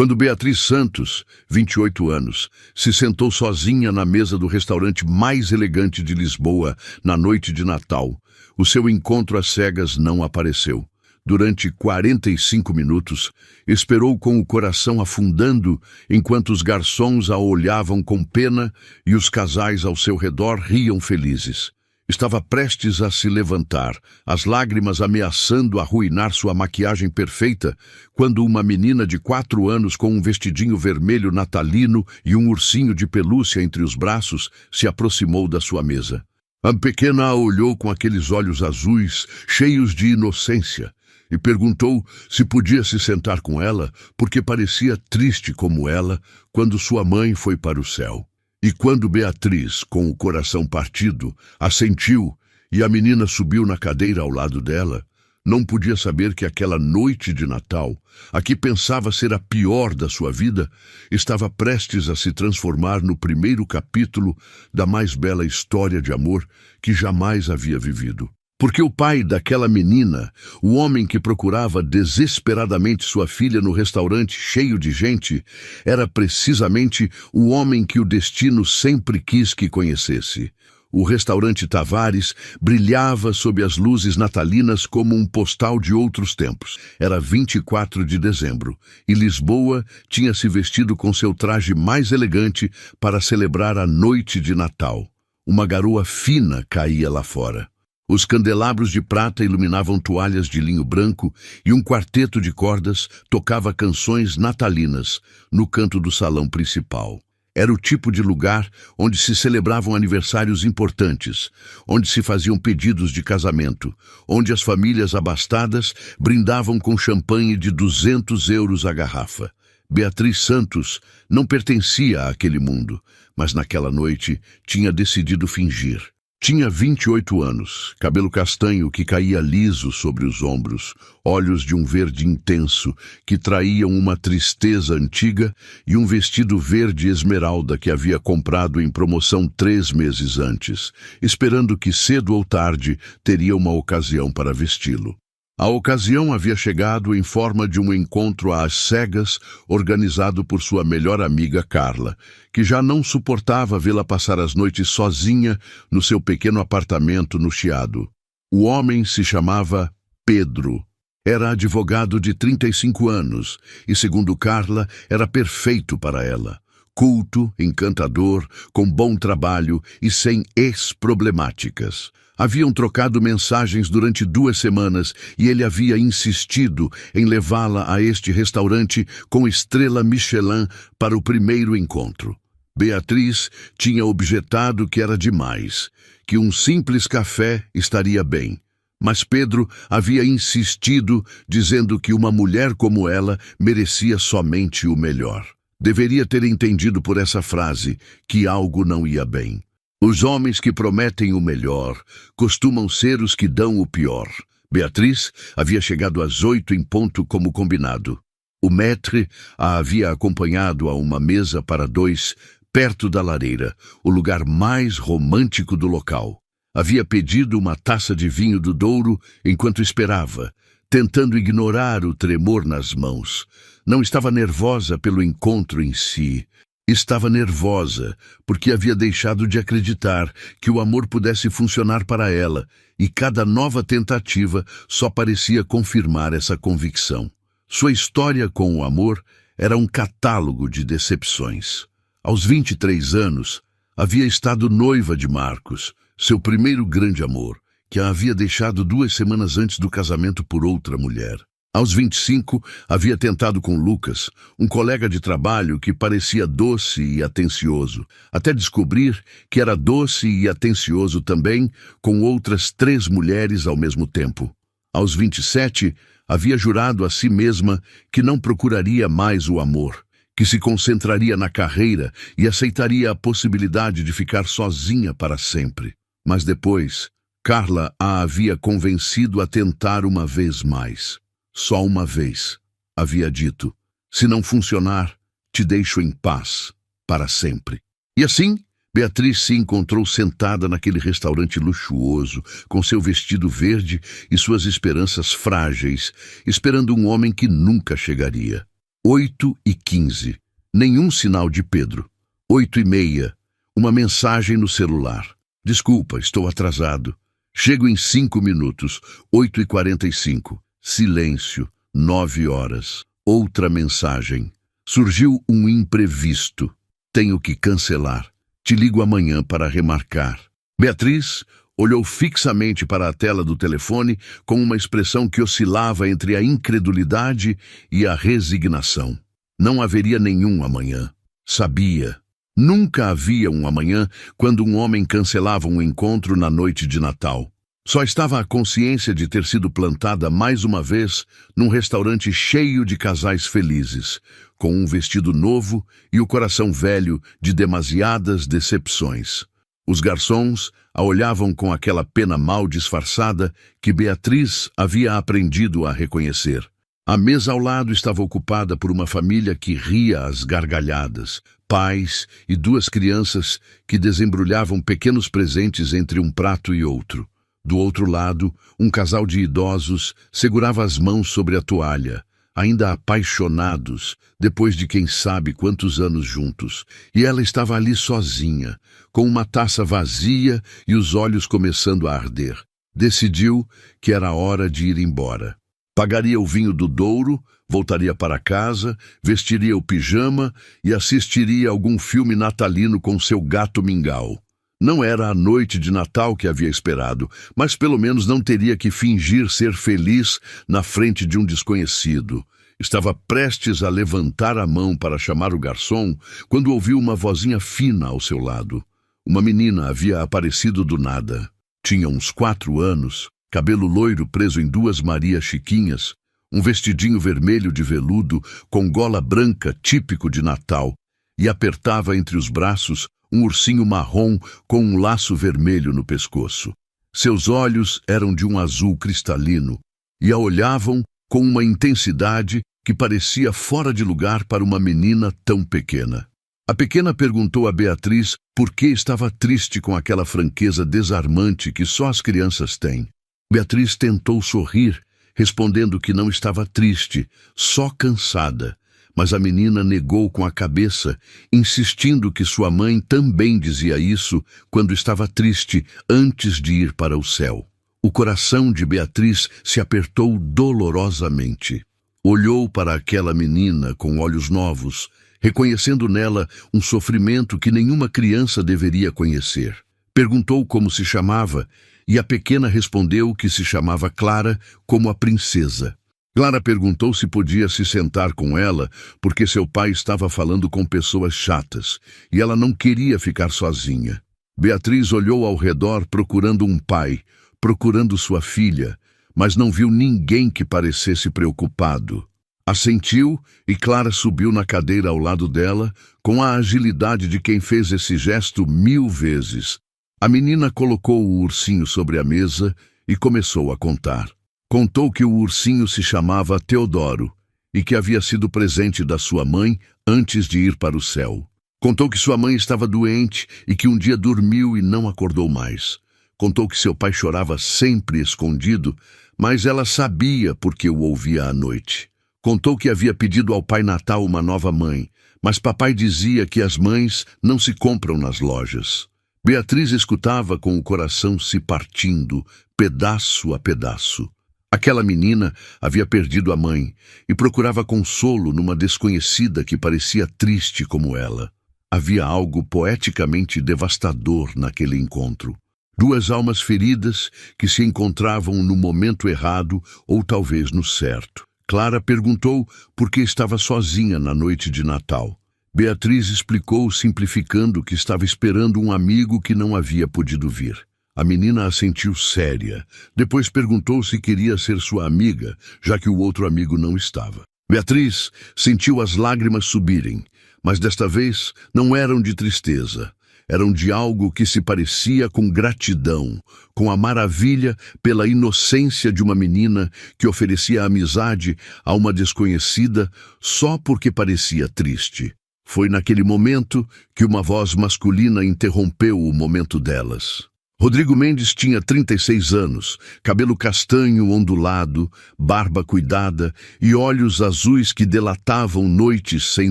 Quando Beatriz Santos, 28 anos, se sentou sozinha na mesa do restaurante mais elegante de Lisboa na noite de Natal, o seu encontro às cegas não apareceu. Durante 45 minutos, esperou com o coração afundando enquanto os garçons a olhavam com pena e os casais ao seu redor riam felizes. Estava prestes a se levantar, as lágrimas ameaçando arruinar sua maquiagem perfeita, quando uma menina de 4 anos com um vestidinho vermelho natalino e um ursinho de pelúcia entre os braços se aproximou da sua mesa. A pequena a olhou com aqueles olhos azuis, cheios de inocência, e perguntou se podia se sentar com ela, porque parecia triste como ela quando sua mãe foi para o céu. E quando Beatriz, com o coração partido, assentiu e a menina subiu na cadeira ao lado dela, não podia saber que aquela noite de Natal, a que pensava ser a pior da sua vida, estava prestes a se transformar no primeiro capítulo da mais bela história de amor que jamais havia vivido. Porque o pai daquela menina, o homem que procurava desesperadamente sua filha no restaurante cheio de gente, era precisamente o homem que o destino sempre quis que conhecesse. O restaurante Tavares brilhava sob as luzes natalinas como um postal de outros tempos. Era 24 de dezembro, e Lisboa tinha se vestido com seu traje mais elegante para celebrar a noite de Natal. Uma garoa fina caía lá fora. Os candelabros de prata iluminavam toalhas de linho branco e um quarteto de cordas tocava canções natalinas no canto do salão principal. Era o tipo de lugar onde se celebravam aniversários importantes, onde se faziam pedidos de casamento, onde as famílias abastadas brindavam com champanhe de 200 euros a garrafa. Beatriz Santos não pertencia àquele mundo, mas naquela noite tinha decidido fingir. Tinha 28 anos, cabelo castanho que caía liso sobre os ombros, olhos de um verde intenso que traíam uma tristeza antiga e um vestido verde esmeralda que havia comprado em promoção 3 meses antes, esperando que cedo ou tarde teria uma ocasião para vesti-lo. A ocasião havia chegado em forma de um encontro às cegas organizado por sua melhor amiga Carla, que já não suportava vê-la passar as noites sozinha no seu pequeno apartamento no Chiado. O homem se chamava Pedro. Era advogado de 35 anos e, segundo Carla, era perfeito para ela. Culto, encantador, com bom trabalho e sem ex-problemáticas. Haviam trocado mensagens durante 2 semanas e ele havia insistido em levá-la a este restaurante com estrela Michelin para o primeiro encontro. Beatriz tinha objetado que era demais, que um simples café estaria bem. Mas Pedro havia insistido, dizendo que uma mulher como ela merecia somente o melhor. Deveria ter entendido por essa frase que algo não ia bem. Os homens que prometem o melhor costumam ser os que dão o pior. Beatriz havia chegado às 8 em ponto como combinado. O maître a havia acompanhado a uma mesa para 2, perto da lareira, o lugar mais romântico do local. Havia pedido uma taça de vinho do Douro enquanto esperava, tentando ignorar o tremor nas mãos. Não estava nervosa pelo encontro em si. Estava nervosa porque havia deixado de acreditar que o amor pudesse funcionar para ela, e cada nova tentativa só parecia confirmar essa convicção. Sua história com o amor era um catálogo de decepções. Aos 23 anos, havia estado noiva de Marcos, seu primeiro grande amor, que a havia deixado 2 semanas antes do casamento por outra mulher. Aos 25, havia tentado com Lucas, um colega de trabalho que parecia doce e atencioso, até descobrir que era doce e atencioso também com outras 3 mulheres ao mesmo tempo. Aos 27, havia jurado a si mesma que não procuraria mais o amor, que se concentraria na carreira e aceitaria a possibilidade de ficar sozinha para sempre. Mas depois, Carla a havia convencido a tentar uma vez mais. Só uma vez, havia dito, se não funcionar, te deixo em paz, para sempre. E assim, Beatriz se encontrou sentada naquele restaurante luxuoso, com seu vestido verde e suas esperanças frágeis, esperando um homem que nunca chegaria. 8h15. Nenhum sinal de Pedro. 8h30. Uma mensagem no celular. Desculpa, estou atrasado. Chego em 5 minutos. 8h45. Silêncio. 9 horas. Outra mensagem. Surgiu um imprevisto. Tenho que cancelar. Te ligo amanhã para remarcar. Beatriz olhou fixamente para a tela do telefone com uma expressão que oscilava entre a incredulidade e a resignação. Não haveria nenhum amanhã. Sabia. Nunca havia um amanhã quando um homem cancelava um encontro na noite de Natal. Só estava a consciência de ter sido plantada mais uma vez num restaurante cheio de casais felizes, com um vestido novo e o coração velho de demasiadas decepções. Os garçons a olhavam com aquela pena mal disfarçada que Beatriz havia aprendido a reconhecer. A mesa ao lado estava ocupada por uma família que ria às gargalhadas, pais e 2 crianças que desembrulhavam pequenos presentes entre um prato e outro. Do outro lado, um casal de idosos segurava as mãos sobre a toalha, ainda apaixonados, depois de quem sabe quantos anos juntos, e ela estava ali sozinha, com uma taça vazia e os olhos começando a arder. Decidiu que era hora de ir embora. Pagaria o vinho do Douro, voltaria para casa, vestiria o pijama e assistiria algum filme natalino com seu gato Mingau. Não era a noite de Natal que havia esperado, mas pelo menos não teria que fingir ser feliz na frente de um desconhecido. Estava prestes a levantar a mão para chamar o garçom quando ouviu uma vozinha fina ao seu lado. Uma menina havia aparecido do nada. Tinha uns 4 anos, cabelo loiro preso em 2 Marias chiquinhas, um vestidinho vermelho de veludo com gola branca típico de Natal e apertava entre os braços um ursinho marrom com um laço vermelho no pescoço. Seus olhos eram de um azul cristalino e a olhavam com uma intensidade que parecia fora de lugar para uma menina tão pequena. A pequena perguntou a Beatriz por que estava triste com aquela franqueza desarmante que só as crianças têm. Beatriz tentou sorrir, respondendo que não estava triste, só cansada. Mas a menina negou com a cabeça, insistindo que sua mãe também dizia isso quando estava triste antes de ir para o céu. O coração de Beatriz se apertou dolorosamente. Olhou para aquela menina com olhos novos, reconhecendo nela um sofrimento que nenhuma criança deveria conhecer. Perguntou como se chamava, e a pequena respondeu que se chamava Clara, como a princesa. Clara perguntou se podia se sentar com ela, porque seu pai estava falando com pessoas chatas, e ela não queria ficar sozinha. Beatriz olhou ao redor procurando um pai, procurando sua filha, mas não viu ninguém que parecesse preocupado. Assentiu e Clara subiu na cadeira ao lado dela, com a agilidade de quem fez esse gesto 1000 vezes. A menina colocou o ursinho sobre a mesa e começou a contar. Contou que o ursinho se chamava Teodoro e que havia sido presente da sua mãe antes de ir para o céu. Contou que sua mãe estava doente e que um dia dormiu e não acordou mais. Contou que seu pai chorava sempre escondido, mas ela sabia porque o ouvia à noite. Contou que havia pedido ao Pai Natal uma nova mãe, mas papai dizia que as mães não se compram nas lojas. Beatriz escutava com o coração se partindo, pedaço a pedaço. Aquela menina havia perdido a mãe e procurava consolo numa desconhecida que parecia triste como ela. Havia algo poeticamente devastador naquele encontro. 2 almas feridas que se encontravam no momento errado ou talvez no certo. Clara perguntou por que estava sozinha na noite de Natal. Beatriz explicou, simplificando, que estava esperando um amigo que não havia podido vir. A menina assentiu séria. Depois perguntou se queria ser sua amiga, já que o outro amigo não estava. Beatriz sentiu as lágrimas subirem, mas desta vez não eram de tristeza. Eram de algo que se parecia com gratidão, com a maravilha pela inocência de uma menina que oferecia amizade a uma desconhecida só porque parecia triste. Foi naquele momento que uma voz masculina interrompeu o momento delas. Rodrigo Mendes tinha 36 anos, cabelo castanho ondulado, barba cuidada e olhos azuis que delatavam noites sem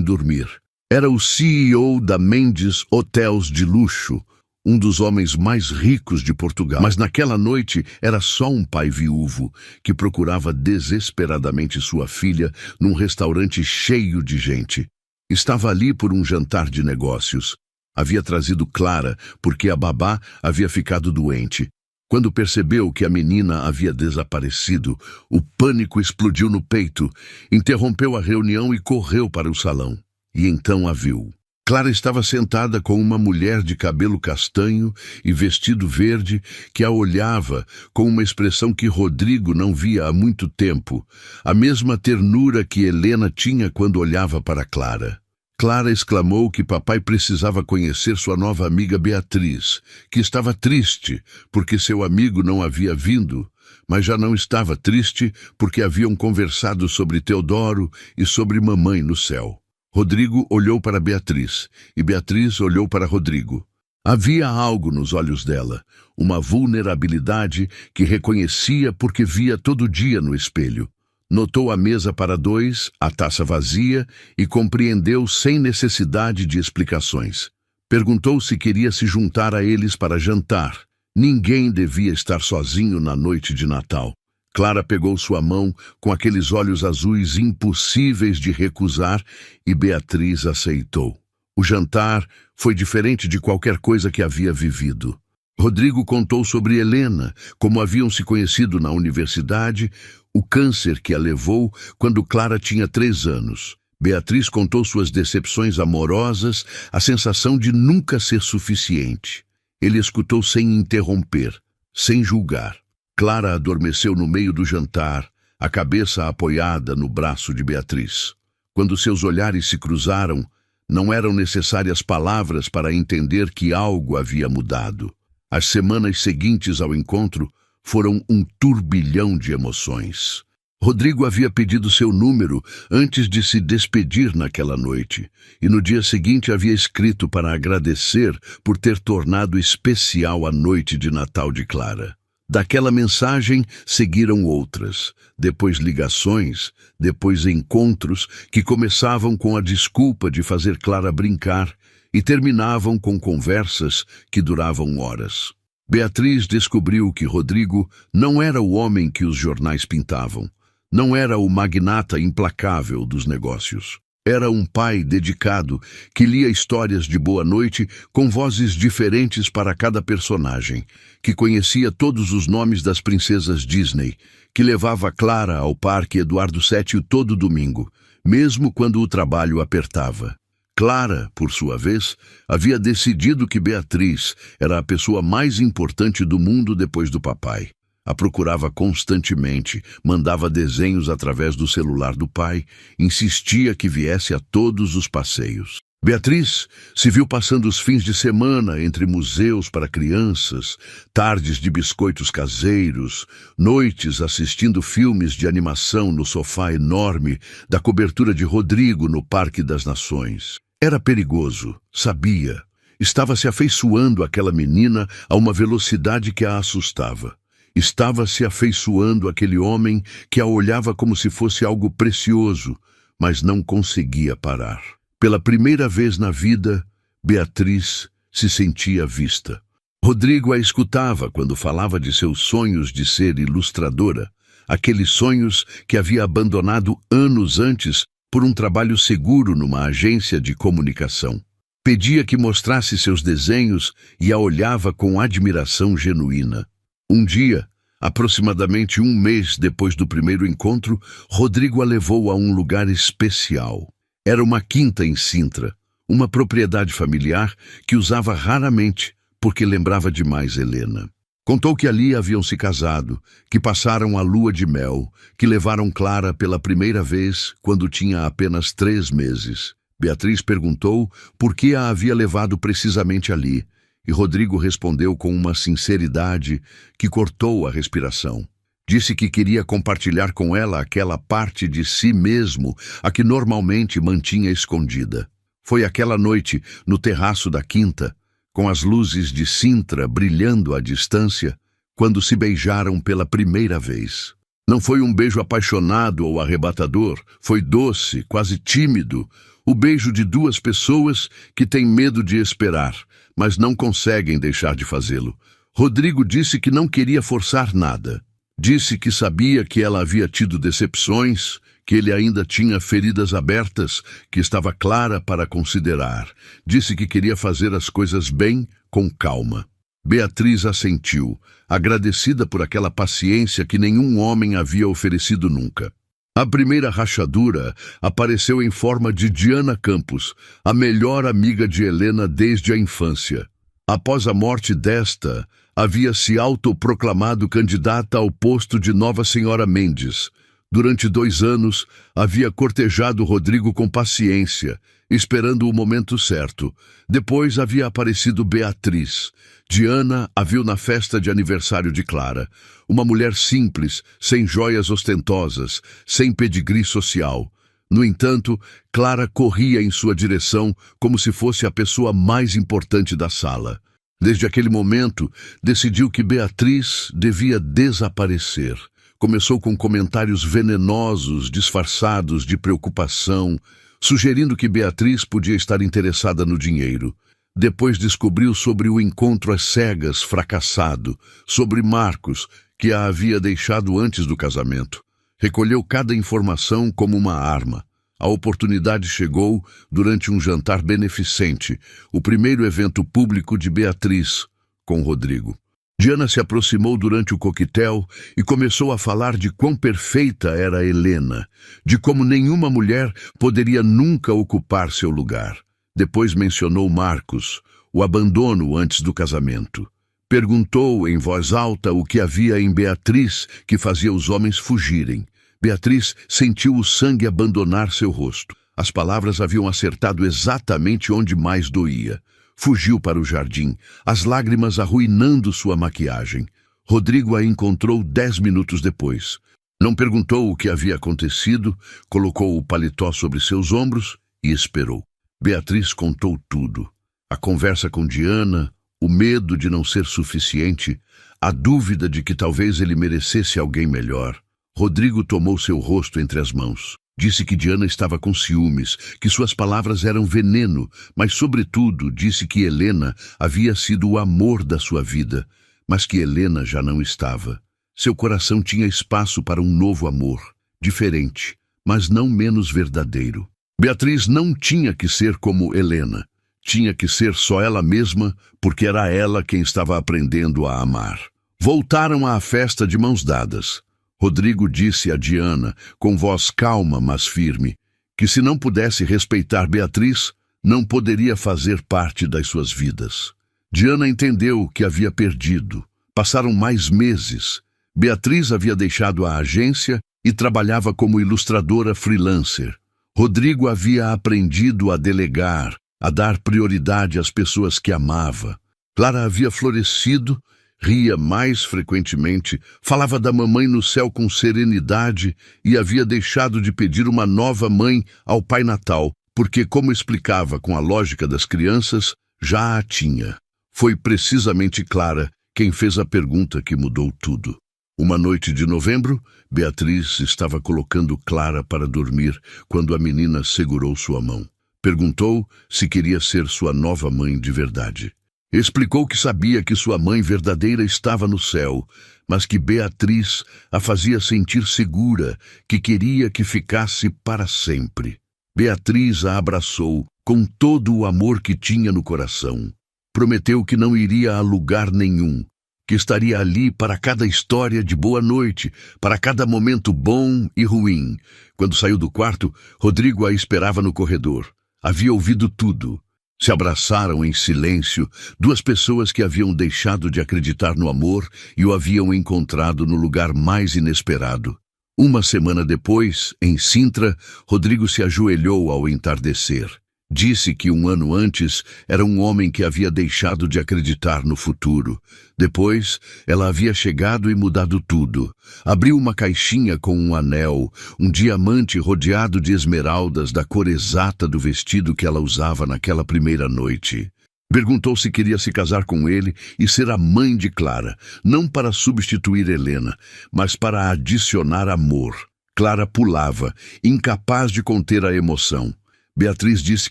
dormir. Era o CEO da Mendes Hotels de Luxo, um dos homens mais ricos de Portugal. Mas naquela noite era só um pai viúvo que procurava desesperadamente sua filha num restaurante cheio de gente. Estava ali por um jantar de negócios. Havia trazido Clara porque a babá havia ficado doente. Quando percebeu que a menina havia desaparecido, o pânico explodiu no peito, interrompeu a reunião e correu para o salão. E então a viu. Clara estava sentada com uma mulher de cabelo castanho e vestido verde que a olhava com uma expressão que Rodrigo não via há muito tempo, a mesma ternura que Helena tinha quando olhava para Clara. Clara exclamou que papai precisava conhecer sua nova amiga Beatriz, que estava triste porque seu amigo não havia vindo, mas já não estava triste porque haviam conversado sobre Teodoro e sobre mamãe no céu. Rodrigo olhou para Beatriz e Beatriz olhou para Rodrigo. Havia algo nos olhos dela, uma vulnerabilidade que reconhecia porque via todo dia no espelho. Notou a mesa para dois, a taça vazia e compreendeu sem necessidade de explicações. Perguntou se queria se juntar a eles para jantar. Ninguém devia estar sozinho na noite de Natal. Clara pegou sua mão com aqueles olhos azuis impossíveis de recusar e Beatriz aceitou. O jantar foi diferente de qualquer coisa que havia vivido. Rodrigo contou sobre Helena, como haviam se conhecido na universidade, o câncer que a levou quando Clara tinha 3 anos. Beatriz contou suas decepções amorosas, a sensação de nunca ser suficiente. Ele escutou sem interromper, sem julgar. Clara adormeceu no meio do jantar, a cabeça apoiada no braço de Beatriz. Quando seus olhares se cruzaram, não eram necessárias palavras para entender que algo havia mudado. As semanas seguintes ao encontro foram um turbilhão de emoções. Rodrigo havia pedido seu número antes de se despedir naquela noite, e no dia seguinte havia escrito para agradecer por ter tornado especial a noite de Natal de Clara. Daquela mensagem seguiram outras, depois ligações, depois encontros que começavam com a desculpa de fazer Clara brincar e terminavam com conversas que duravam horas. Beatriz descobriu que Rodrigo não era o homem que os jornais pintavam, não era o magnata implacável dos negócios. Era um pai dedicado que lia histórias de boa noite com vozes diferentes para cada personagem, que conhecia todos os nomes das princesas Disney, que levava Clara ao Parque Eduardo VII todo domingo, mesmo quando o trabalho apertava. Clara, por sua vez, havia decidido que Beatriz era a pessoa mais importante do mundo depois do papai. A procurava constantemente, mandava desenhos através do celular do pai, insistia que viesse a todos os passeios. Beatriz se viu passando os fins de semana entre museus para crianças, tardes de biscoitos caseiros, noites assistindo filmes de animação no sofá enorme da cobertura de Rodrigo no Parque das Nações. Era perigoso, sabia. Estava se afeiçoando àquela menina a uma velocidade que a assustava. Estava se afeiçoando àquele homem que a olhava como se fosse algo precioso, mas não conseguia parar. Pela primeira vez na vida, Beatriz se sentia vista. Rodrigo a escutava quando falava de seus sonhos de ser ilustradora, aqueles sonhos que havia abandonado anos antes por um trabalho seguro numa agência de comunicação. Pedia que mostrasse seus desenhos e a olhava com admiração genuína. Um dia, aproximadamente 1 mês depois do primeiro encontro, Rodrigo a levou a um lugar especial. Era uma quinta em Sintra, uma propriedade familiar que usava raramente porque lembrava demais Helena. Contou que ali haviam se casado, que passaram a lua de mel, que levaram Clara pela primeira vez quando tinha apenas 3 meses. Beatriz perguntou por que a havia levado precisamente ali, e Rodrigo respondeu com uma sinceridade que cortou a respiração. Disse que queria compartilhar com ela aquela parte de si mesmo a que normalmente mantinha escondida. Foi aquela noite, no terraço da quinta, com as luzes de Sintra brilhando à distância, quando se beijaram pela primeira vez. Não foi um beijo apaixonado ou arrebatador, foi doce, quase tímido, o beijo de duas pessoas que têm medo de esperar, mas não conseguem deixar de fazê-lo. Rodrigo disse que não queria forçar nada. Disse que sabia que ela havia tido decepções, que ele ainda tinha feridas abertas, que estava clara para considerar. Disse que queria fazer as coisas bem, com calma. Beatriz assentiu, agradecida por aquela paciência que nenhum homem havia oferecido nunca. A primeira rachadura apareceu em forma de Diana Campos, a melhor amiga de Helena desde a infância. Após a morte desta, havia se autoproclamado candidata ao posto de Nova Senhora Mendes. Durante 2 anos, havia cortejado Rodrigo com paciência, esperando o momento certo. Depois havia aparecido Beatriz. Diana a viu na festa de aniversário de Clara. Uma mulher simples, sem joias ostentosas, sem pedigree social. No entanto, Clara corria em sua direção como se fosse a pessoa mais importante da sala. Desde aquele momento, decidiu que Beatriz devia desaparecer. Começou com comentários venenosos, disfarçados de preocupação, sugerindo que Beatriz podia estar interessada no dinheiro. Depois descobriu sobre o encontro às cegas fracassado, sobre Marcos, que a havia deixado antes do casamento. Recolheu cada informação como uma arma. A oportunidade chegou durante um jantar beneficente, o primeiro evento público de Beatriz com Rodrigo. Diana se aproximou durante o coquetel e começou a falar de quão perfeita era Helena, de como nenhuma mulher poderia nunca ocupar seu lugar. Depois mencionou Marcos, o abandono antes do casamento. Perguntou em voz alta o que havia em Beatriz que fazia os homens fugirem. Beatriz sentiu o sangue abandonar seu rosto. As palavras haviam acertado exatamente onde mais doía. Fugiu para o jardim, as lágrimas arruinando sua maquiagem. Rodrigo a encontrou 10 minutos depois. Não perguntou o que havia acontecido, colocou o paletó sobre seus ombros e esperou. Beatriz contou tudo. A conversa com Diana, o medo de não ser suficiente, a dúvida de que talvez ele merecesse alguém melhor. Rodrigo tomou seu rosto entre as mãos. Disse que Diana estava com ciúmes, que suas palavras eram veneno, mas, sobretudo, disse que Helena havia sido o amor da sua vida, mas que Helena já não estava. Seu coração tinha espaço para um novo amor, diferente, mas não menos verdadeiro. Beatriz não tinha que ser como Helena. Tinha que ser só ela mesma, porque era ela quem estava aprendendo a amar. Voltaram à festa de mãos dadas. Rodrigo disse a Diana, com voz calma mas firme, que se não pudesse respeitar Beatriz, não poderia fazer parte das suas vidas. Diana entendeu que havia perdido. Passaram mais meses. Beatriz havia deixado a agência e trabalhava como ilustradora freelancer. Rodrigo havia aprendido a delegar, a dar prioridade às pessoas que amava. Clara havia florescido, ria mais frequentemente, falava da mamãe no céu com serenidade e havia deixado de pedir uma nova mãe ao Pai Natal, porque, como explicava com a lógica das crianças, já a tinha. Foi precisamente Clara quem fez a pergunta que mudou tudo. Uma noite de novembro, Beatriz estava colocando Clara para dormir quando a menina segurou sua mão. Perguntou se queria ser sua nova mãe de verdade. Explicou que sabia que sua mãe verdadeira estava no céu, mas que Beatriz a fazia sentir segura, que queria que ficasse para sempre. Beatriz a abraçou com todo o amor que tinha no coração. Prometeu que não iria a lugar nenhum, que estaria ali para cada história de boa noite, para cada momento bom e ruim. Quando saiu do quarto, Rodrigo a esperava no corredor. Havia ouvido tudo. Se abraçaram em silêncio, duas pessoas que haviam deixado de acreditar no amor e o haviam encontrado no lugar mais inesperado. Uma semana depois, em Sintra, Rodrigo se ajoelhou ao entardecer. Disse que 1 ano antes era um homem que havia deixado de acreditar no futuro. Depois, ela havia chegado e mudado tudo. Abriu uma caixinha com um anel, um diamante rodeado de esmeraldas da cor exata do vestido que ela usava naquela primeira noite. Perguntou se queria se casar com ele e ser a mãe de Clara, não para substituir Helena, mas para adicionar amor. Clara pulava, incapaz de conter a emoção. Beatriz disse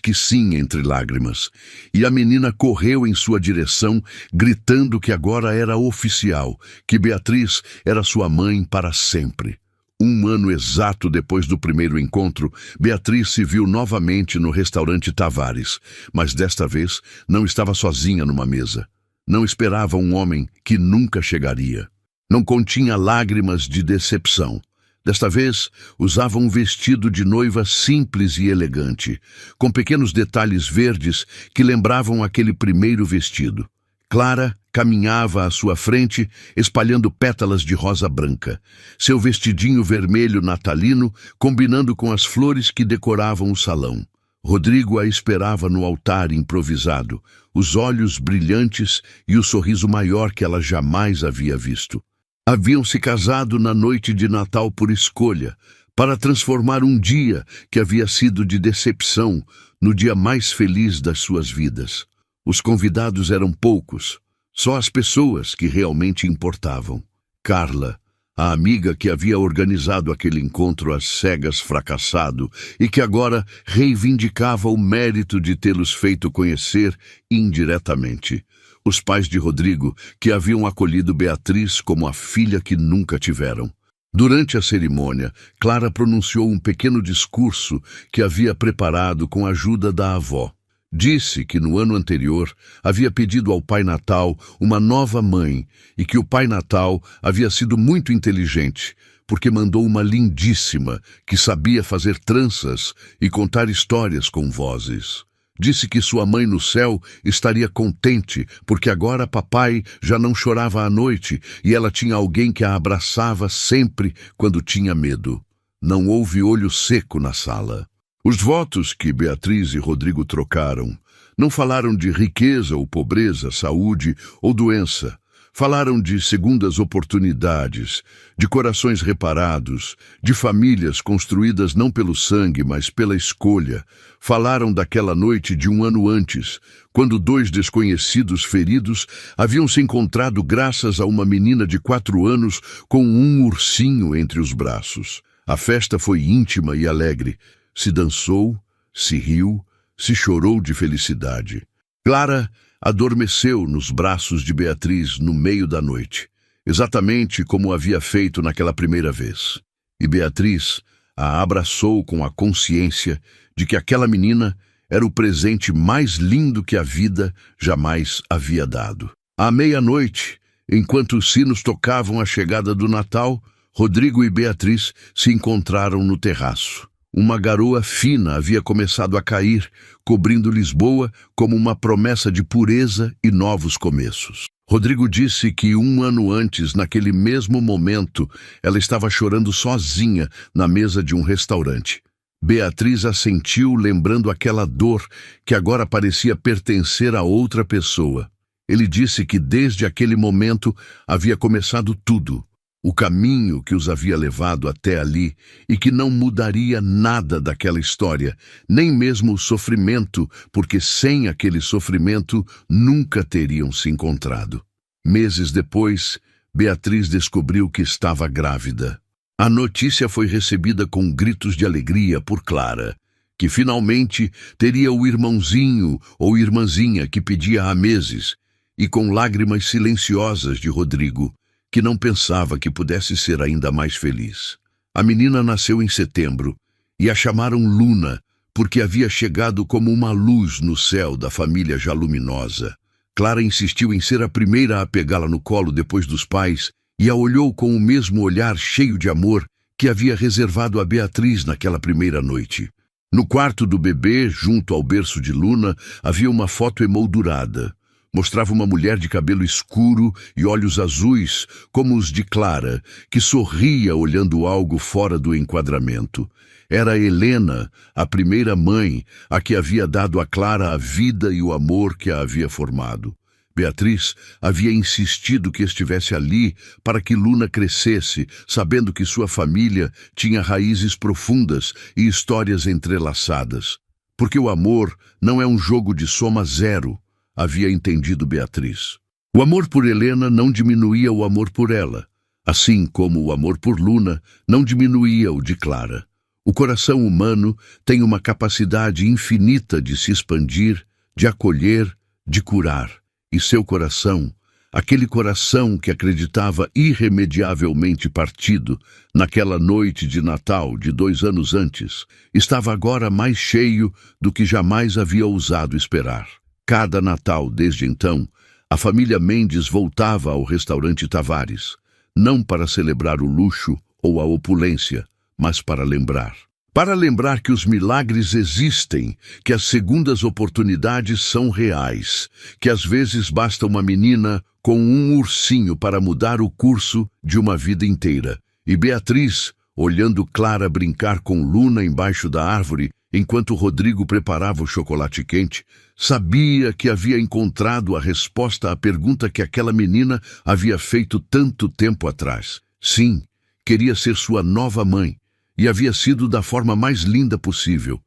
que sim entre lágrimas, e a menina correu em sua direção, gritando que agora era oficial, que Beatriz era sua mãe para sempre. 1 ano exato depois do primeiro encontro, Beatriz se viu novamente no restaurante Tavares, mas desta vez não estava sozinha numa mesa. Não esperava um homem que nunca chegaria. Não continha lágrimas de decepção. Desta vez, usava um vestido de noiva simples e elegante, com pequenos detalhes verdes que lembravam aquele primeiro vestido. Clara caminhava à sua frente, espalhando pétalas de rosa branca, seu vestidinho vermelho natalino combinando com as flores que decoravam o salão. Rodrigo a esperava no altar improvisado, os olhos brilhantes e o sorriso maior que ela jamais havia visto. Haviam se casado na noite de Natal por escolha, para transformar um dia que havia sido de decepção no dia mais feliz das suas vidas. Os convidados eram poucos, só as pessoas que realmente importavam. Carla, a amiga que havia organizado aquele encontro às cegas fracassado e que agora reivindicava o mérito de tê-los feito conhecer indiretamente. Os pais de Rodrigo, que haviam acolhido Beatriz como a filha que nunca tiveram. Durante a cerimônia, Clara pronunciou um pequeno discurso que havia preparado com a ajuda da avó. Disse que no ano anterior havia pedido ao Pai Natal uma nova mãe e que o Pai Natal havia sido muito inteligente, porque mandou uma lindíssima que sabia fazer tranças e contar histórias com vozes. Disse que sua mãe no céu estaria contente, porque agora papai já não chorava à noite e ela tinha alguém que a abraçava sempre quando tinha medo. Não houve olho seco na sala. Os votos que Beatriz e Rodrigo trocaram não falaram de riqueza ou pobreza, saúde ou doença. Falaram de segundas oportunidades, de corações reparados, de famílias construídas não pelo sangue, mas pela escolha. Falaram daquela noite de 1 ano antes, quando 2 desconhecidos feridos haviam se encontrado graças a uma menina de 4 anos com um ursinho entre os braços. A festa foi íntima e alegre. Se dançou, se riu, se chorou de felicidade. Clara adormeceu nos braços de Beatriz no meio da noite, exatamente como havia feito naquela primeira vez. E Beatriz a abraçou com a consciência de que aquela menina era o presente mais lindo que a vida jamais havia dado. À meia-noite, enquanto os sinos tocavam a chegada do Natal, Rodrigo e Beatriz se encontraram no terraço. Uma garoa fina havia começado a cair, cobrindo Lisboa como uma promessa de pureza e novos começos. Rodrigo disse que 1 ano antes, naquele mesmo momento, ela estava chorando sozinha na mesa de um restaurante. Beatriz assentiu, lembrando aquela dor que agora parecia pertencer a outra pessoa. Ele disse que desde aquele momento havia começado tudo. O caminho que os havia levado até ali e que não mudaria nada daquela história, nem mesmo o sofrimento, porque sem aquele sofrimento nunca teriam se encontrado. Meses depois, Beatriz descobriu que estava grávida. A notícia foi recebida com gritos de alegria por Clara, que finalmente teria o irmãozinho ou irmãzinha que pedia há meses, e com lágrimas silenciosas de Rodrigo, que não pensava que pudesse ser ainda mais feliz. A menina nasceu em setembro e a chamaram Luna, porque havia chegado como uma luz no céu da família já luminosa. Clara insistiu em ser a primeira a pegá-la no colo depois dos pais e a olhou com o mesmo olhar cheio de amor que havia reservado a Beatriz naquela primeira noite. No quarto do bebê, junto ao berço de Luna, havia uma foto emoldurada. Mostrava uma mulher de cabelo escuro e olhos azuis, como os de Clara, que sorria olhando algo fora do enquadramento. Era Helena, a primeira mãe, a que havia dado a Clara a vida e o amor que a havia formado. Beatriz havia insistido que estivesse ali para que Luna crescesse, sabendo que sua família tinha raízes profundas e histórias entrelaçadas. Porque o amor não é um jogo de soma zero. havia entendido Beatriz. O amor por Helena não diminuía o amor por ela, assim como o amor por Luna não diminuía o de Clara. O coração humano tem uma capacidade infinita de se expandir, de acolher, de curar. E seu coração, aquele coração que acreditava irremediavelmente partido naquela noite de Natal de 2 anos antes, estava agora mais cheio do que jamais havia ousado esperar. Cada Natal, desde então, a família Mendes voltava ao restaurante Tavares, não para celebrar o luxo ou a opulência, mas para lembrar. Para lembrar que os milagres existem, que as segundas oportunidades são reais, que às vezes basta uma menina com um ursinho para mudar o curso de uma vida inteira. E Beatriz, olhando Clara brincar com Luna embaixo da árvore, enquanto Rodrigo preparava o chocolate quente, sabia que havia encontrado a resposta à pergunta que aquela menina havia feito tanto tempo atrás. Sim, queria ser sua nova mãe. E havia sido da forma mais linda possível,